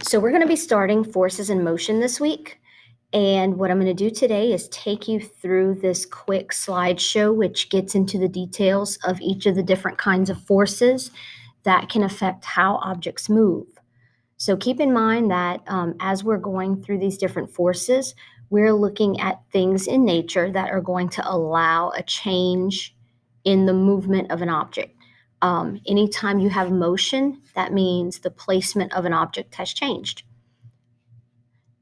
So we're going to be starting forces in motion this week. And what I'm going to do today is take you through this quick slideshow, which gets into the details of each of the different kinds of forces that can affect how objects move. So keep in mind that as we're going through these different forces, we're looking at things in nature that are going to allow a change in the movement of an object. Anytime you have motion, that means the placement of an object has changed.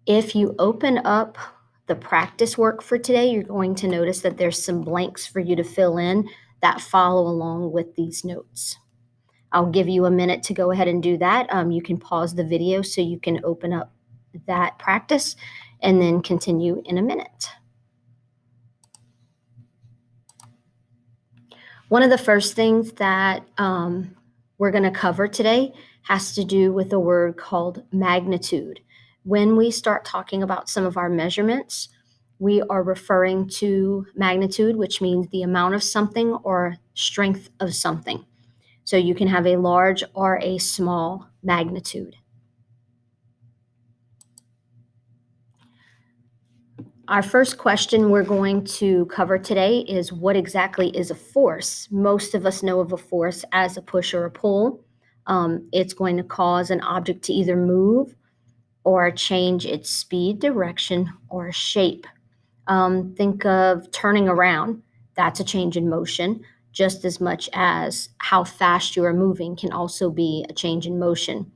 If you open up the practice work for today, you're going to notice that there's some blanks for you to fill in that follow along with these notes. I'll give you a minute to go ahead and do that. You can pause the video so you can open up that practice and then continue in a minute. One of the first things that we're going to cover today has to do with a word called magnitude. When we start talking about some of our measurements, we are referring to magnitude, which means the amount of something or strength of something. So you can have a large or a small magnitude. Our first question we're going to cover today is what exactly is a force? Most of us know of a force as a push or a pull. It's going to cause an object to either move or change its speed, direction, or shape. Think of turning around. That's a change in motion, just as much as how fast you are moving can also be a change in motion.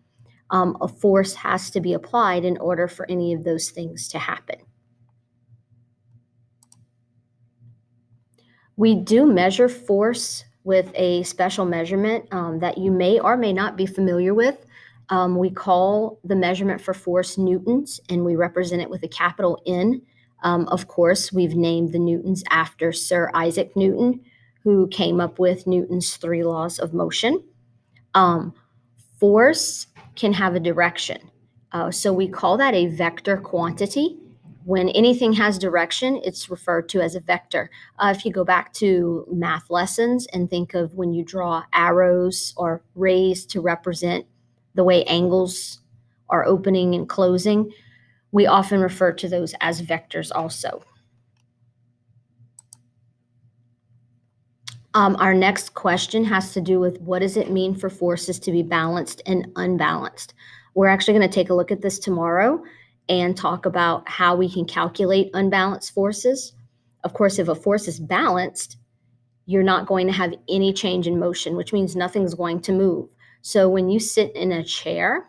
A force has to be applied in order for any of those things to happen. We do measure force with a special measurement that you may or may not be familiar with. We call the measurement for force newtons, and we represent it with a capital N. Of course, we've named the newtons after Sir Isaac Newton, who came up with Newton's 3 laws of motion. Force can have a direction. So we call that a vector quantity. When anything has direction, it's referred to as a vector. If you go back to math lessons and think of when you draw arrows or rays to represent the way angles are opening and closing, we often refer to those as vectors also. Our next question has to do with what does it mean for forces to be balanced and unbalanced? We're actually going to take a look at this tomorrow and talk about how we can calculate unbalanced forces. Of course, if a force is balanced, you're not going to have any change in motion, which means nothing's going to move. So when you sit in a chair,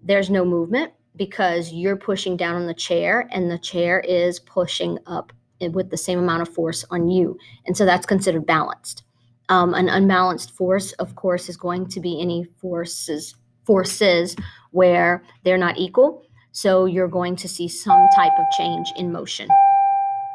there's no movement because you're pushing down on the chair and the chair is pushing up with the same amount of force on you. And so that's considered balanced. An unbalanced force, of course, is going to be any forces where they're not equal. So you're going to see some type of change in motion.